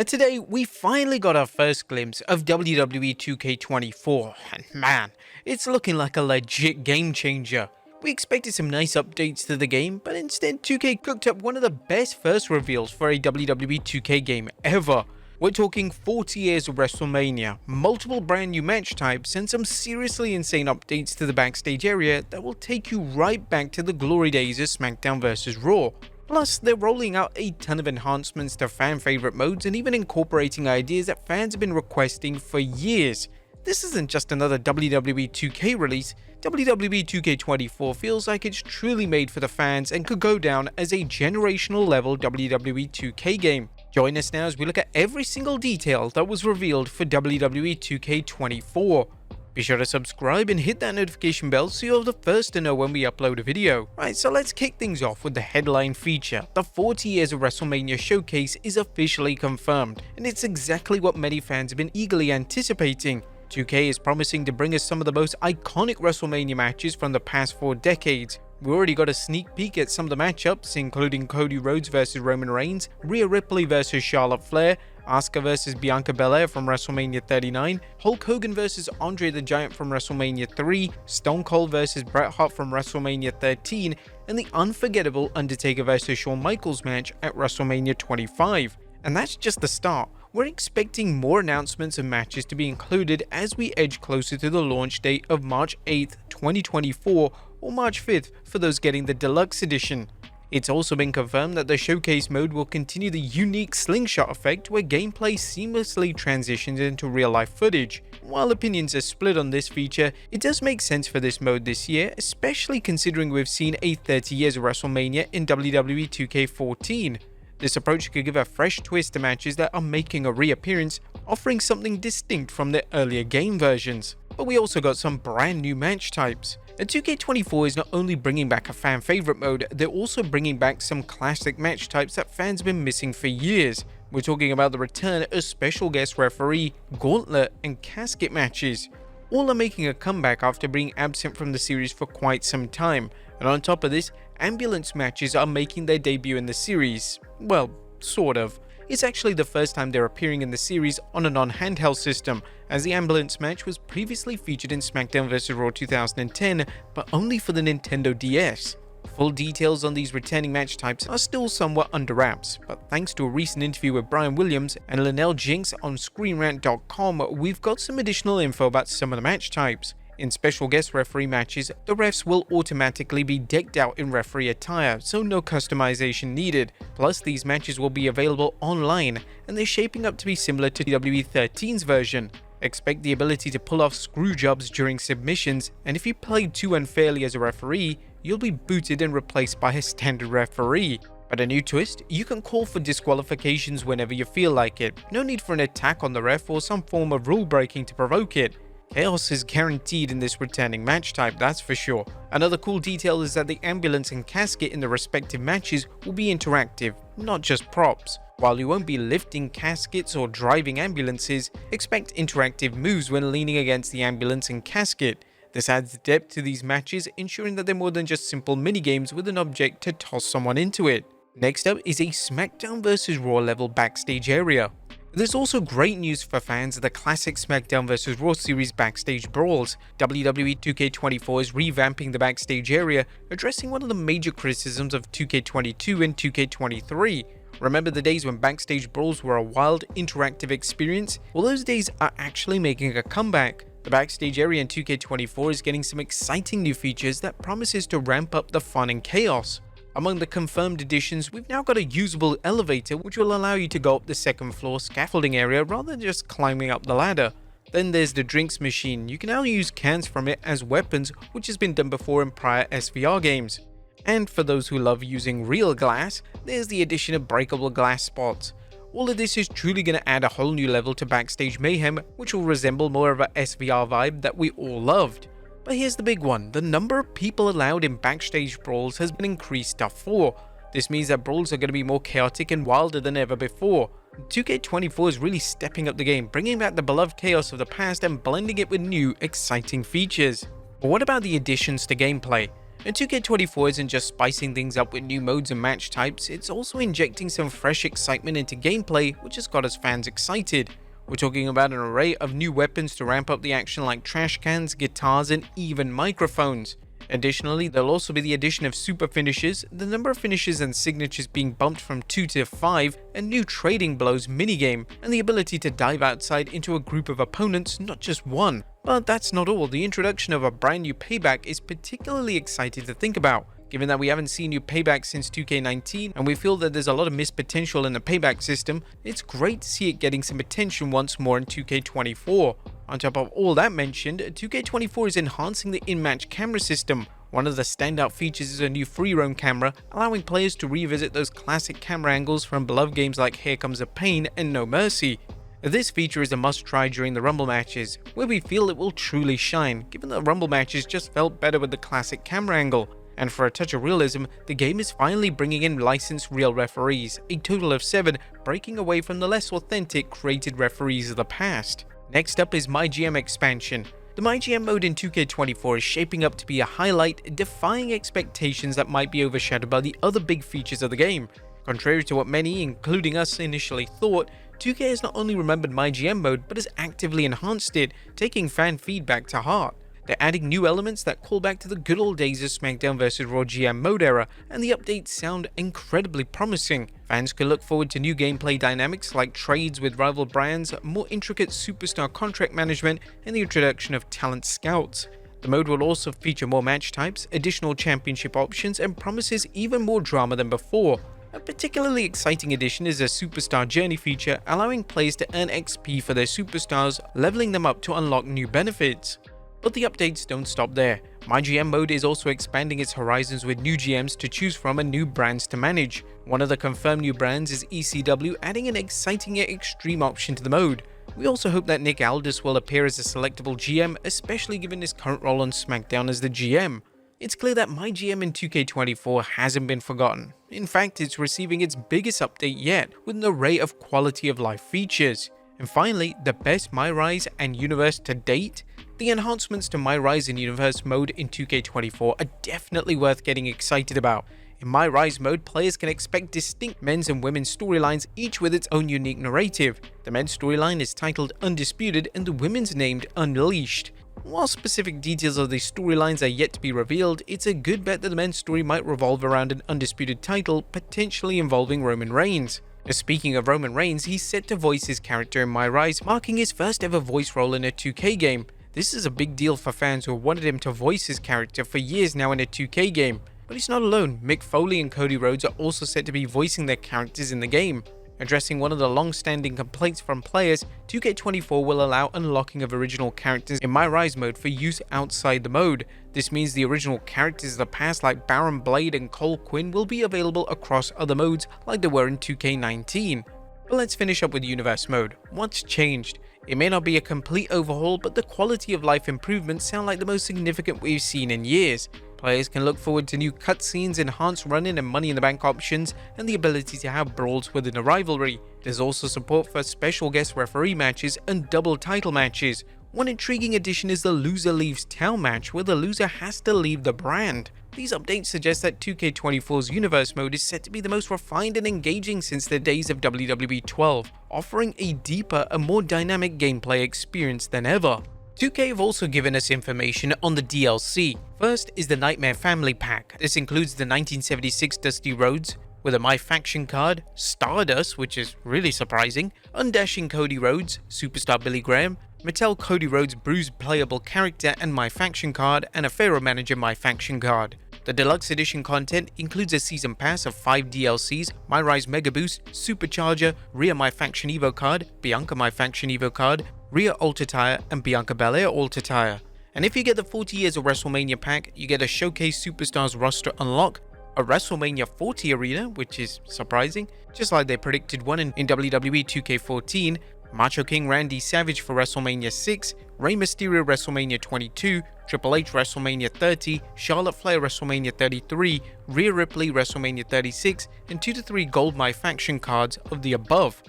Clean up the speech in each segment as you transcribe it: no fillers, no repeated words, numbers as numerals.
And today, we finally got our first glimpse of WWE 2K24, and man, it's looking like a legit game changer. We expected some nice updates to the game, but instead 2K cooked up one of the best first reveals for a WWE 2K game ever. We're talking 40 years of WrestleMania, multiple brand new match types, and some seriously insane updates to the backstage area that will take you right back to the glory days of SmackDown vs. Raw. Plus, they're rolling out a ton of enhancements to fan favorite modes and even incorporating ideas that fans have been requesting for years. This isn't just another WWE 2K release. WWE 2K24 feels like it's truly made for the fans and could go down as a generational level WWE 2K game. Join us now as we look at every single detail that was revealed for WWE 2K24. Be sure to subscribe and hit that notification bell so you're the first to know when we upload a video. Right, so let's kick things off with the headline feature. The 40 Years of WrestleMania showcase is officially confirmed, and it's exactly what many fans have been eagerly anticipating. 2K is promising to bring us some of the most iconic WrestleMania matches from the past 4 decades. We already got a sneak peek at some of the matchups, including Cody Rhodes vs Roman Reigns, Rhea Ripley vs Charlotte Flair, Asuka vs Bianca Belair from WrestleMania 39, Hulk Hogan vs Andre the Giant from WrestleMania 3, Stone Cold vs Bret Hart from WrestleMania 13, and the unforgettable Undertaker vs Shawn Michaels match at WrestleMania 25. And that's just the start. We're expecting more announcements and matches to be included as we edge closer to the launch date of March 8th, 2024 or March 5th for those getting the deluxe edition. It's also been confirmed that the showcase mode will continue the unique slingshot effect where gameplay seamlessly transitions into real-life footage. While opinions are split on this feature, it does make sense for this mode this year, especially considering we've seen a 30 years of WrestleMania in WWE 2K14. This approach could give a fresh twist to matches that are making a reappearance, offering something distinct from the earlier game versions. But we also got some brand new match types. And 2K24 is not only bringing back a fan favorite mode, they're also bringing back some classic match types that fans have been missing for years. We're talking about the return of special guest referee, gauntlet, and casket matches. All are making a comeback after being absent from the series for quite some time. And on top of this, ambulance matches are making their debut in the series. Well, sort of. It's actually the first time they're appearing in the series on a non-handheld system, as the ambulance match was previously featured in SmackDown vs. Raw 2010, but only for the Nintendo DS. Full details on these returning match types are still somewhat under wraps, but thanks to a recent interview with Brian Williams and Linnell Jinx on ScreenRant.com, we've got some additional info about some of the match types. In special guest referee matches, the refs will automatically be decked out in referee attire, so no customization needed. Plus, these matches will be available online, and they're shaping up to be similar to WWE 13's version. Expect the ability to pull off screw jobs during submissions, and if you played too unfairly as a referee, you'll be booted and replaced by a standard referee. But a new twist, you can call for disqualifications whenever you feel like it. No need for an attack on the ref or some form of rule breaking to provoke it. Chaos is guaranteed in this returning match type, that's for sure. Another cool detail is that the ambulance and casket in the respective matches will be interactive, not just props. While you won't be lifting caskets or driving ambulances, expect interactive moves when leaning against the ambulance and casket. This adds depth to these matches, ensuring that they're more than just simple minigames with an object to toss someone into it. Next up is a SmackDown vs. Raw level backstage area. There's also great news for fans of the classic SmackDown vs. Raw series backstage brawls. WWE 2K24 is revamping the backstage area, addressing one of the major criticisms of 2K22 and 2K23. Remember the days when backstage brawls were a wild, interactive experience? Well, those days are actually making a comeback. The backstage area in 2K24 is getting some exciting new features that promises to ramp up the fun and chaos. Among the confirmed additions, we've now got a usable elevator which will allow you to go up the second floor scaffolding area rather than just climbing up the ladder. Then there's the drinks machine. You can now use cans from it as weapons, which has been done before in prior SVR games. And for those who love using real glass, there's the addition of breakable glass spots. All of this is truly going to add a whole new level to backstage mayhem, which will resemble more of a SVR vibe that we all loved. But here's the big one, the number of people allowed in backstage brawls has been increased to 4. This means that brawls are going to be more chaotic and wilder than ever before. 2K24 is really stepping up the game, bringing back the beloved chaos of the past and blending it with new, exciting features. But what about the additions to gameplay? And 2K24 isn't just spicing things up with new modes and match types, it's also injecting some fresh excitement into gameplay, which has got us fans excited. We're talking about an array of new weapons to ramp up the action like trash cans, guitars, and even microphones. Additionally, there'll also be the addition of super finishes, the number of finishes and signatures being bumped from 2 to 5, a new trading blows minigame, and the ability to dive outside into a group of opponents, not just one. But that's not all. The introduction of a brand new payback is particularly exciting to think about. Given that we haven't seen new payback since 2K19 and we feel that there's a lot of missed potential in the payback system, it's great to see it getting some attention once more in 2K24. On top of all that mentioned, 2K24 is enhancing the in-match camera system. One of the standout features is a new free roam camera, allowing players to revisit those classic camera angles from beloved games like Here Comes the Pain and No Mercy. This feature is a must-try during the Rumble matches, where we feel it will truly shine, given that Rumble matches just felt better with the classic camera angle. And for a touch of realism, the game is finally bringing in licensed real referees, a total of 7, breaking away from the less authentic created referees of the past. Next up is MyGM expansion. The MyGM mode in 2K24 is shaping up to be a highlight, defying expectations that might be overshadowed by the other big features of the game. Contrary to what many, including us, initially thought, 2K has not only remembered MyGM mode but has actively enhanced it, taking fan feedback to heart. They're adding new elements that call back to the good old days of SmackDown vs Raw GM mode era, and the updates sound incredibly promising. Fans can look forward to new gameplay dynamics like trades with rival brands, more intricate superstar contract management, and the introduction of talent scouts. The mode will also feature more match types, additional championship options, and promises even more drama than before. A particularly exciting addition is a Superstar Journey feature, allowing players to earn XP for their superstars, leveling them up to unlock new benefits. But the updates don't stop there. MyGM mode is also expanding its horizons with new GMs to choose from and new brands to manage. One of the confirmed new brands is ECW, adding an exciting yet extreme option to the mode. We also hope that Nick Aldis will appear as a selectable GM, especially given his current role on SmackDown as the GM. It's clear that MyGM in 2K24 hasn't been forgotten. In fact, it's receiving its biggest update yet, with an array of quality of life features. And finally, the best MyRise and Universe to date? The enhancements to MyRise and Universe mode in 2K24 are definitely worth getting excited about. In MyRise mode, players can expect distinct men's and women's storylines, each with its own unique narrative. The men's storyline is titled Undisputed and the women's named Unleashed. While specific details of these storylines are yet to be revealed, it's a good bet that the men's story might revolve around an undisputed title, potentially involving Roman Reigns. Speaking of Roman Reigns, he's set to voice his character in MyRise, marking his first ever voice role in a 2K game. This is a big deal for fans who wanted him to voice his character for years now in a 2K game. But he's not alone. Mick Foley and Cody Rhodes are also set to be voicing their characters in the game. Addressing one of the long-standing complaints from players, 2K24 will allow unlocking of original characters in MyRise mode for use outside the mode. This means the original characters of the past like Baron Blade and Cole Quinn will be available across other modes like they were in 2K19. But let's finish up with Universe mode. What's changed? It may not be a complete overhaul, but the quality of life improvements sound like the most significant we've seen in years. Players can look forward to new cutscenes, enhanced run-in and money in the bank options, and the ability to have brawls within a rivalry. There's also support for special guest referee matches and double title matches. One intriguing addition is the Loser Leaves Town match, where the loser has to leave the brand. These updates suggest that 2K24's Universe mode is set to be the most refined and engaging since the days of WWE 12, offering a deeper and more dynamic gameplay experience than ever. 2K have also given us information on the DLC. First is the Nightmare Family Pack. This includes the 1976 Dusty Rhodes with a My Faction card, Stardust, which is really surprising, Undashing Cody Rhodes, Superstar Billy Graham, Mattel Cody Rhodes Bruised Playable Character and My Faction card, and a Pharaoh Manager My Faction card. The Deluxe Edition content includes a Season Pass of 5 DLCs, MyRise Mega Boost, Supercharger, Rhea My Faction Evo card, Bianca My Faction Evo card, Rhea Alter Tire, and Bianca Belair Alter Tire. And if you get the 40 Years of WrestleMania pack, you get a Showcase Superstars roster unlock, a WrestleMania 40 arena, which is surprising, just like they predicted one in WWE 2K14, Macho King Randy Savage for WrestleMania 6, Rey Mysterio WrestleMania 22, Triple H WrestleMania 30, Charlotte Flair WrestleMania 33, Rhea Ripley WrestleMania 36, and 2 to 3 gold My Faction cards of the above.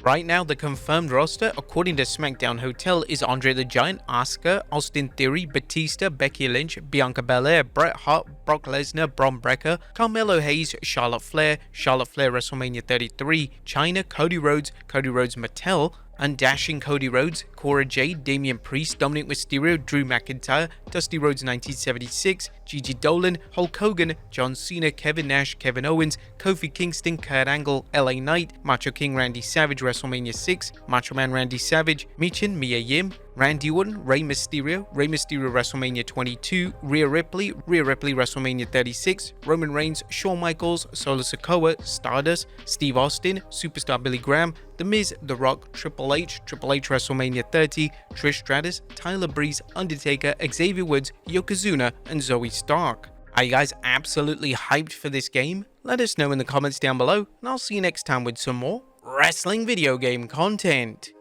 Right now, the confirmed roster, according to SmackDown Hotel, is Andre the Giant, Asuka, Austin Theory, Batista, Becky Lynch, Bianca Belair, Bret Hart, Brock Lesnar, Bron Breakker, Carmelo Hayes, Charlotte Flair WrestleMania 33, Chyna, Cody Rhodes Mattel, Undashing Cody Rhodes, Cora Jade, Damian Priest, Dominic Mysterio, Drew McIntyre, Dusty Rhodes 1976, Gigi Dolan, Hulk Hogan, John Cena, Kevin Nash, Kevin Owens, Kofi Kingston, Kurt Angle, LA Knight, Macho King Randy Savage WrestleMania 6, Macho Man Randy Savage, Michin, Mia Yim, Randy Orton, Rey Mysterio WrestleMania 22, Rhea Ripley WrestleMania 36, Roman Reigns, Shawn Michaels, Solo Sikoa, Stardust, Steve Austin, Superstar Billy Graham, The Miz, The Rock, Triple H WrestleMania 30, Trish Stratus, Tyler Breeze, Undertaker, Xavier Woods, Yokozuna, and Zoe Stark. Are you guys absolutely hyped for this game? Let us know in the comments down below, and I'll see you next time with some more wrestling video game content.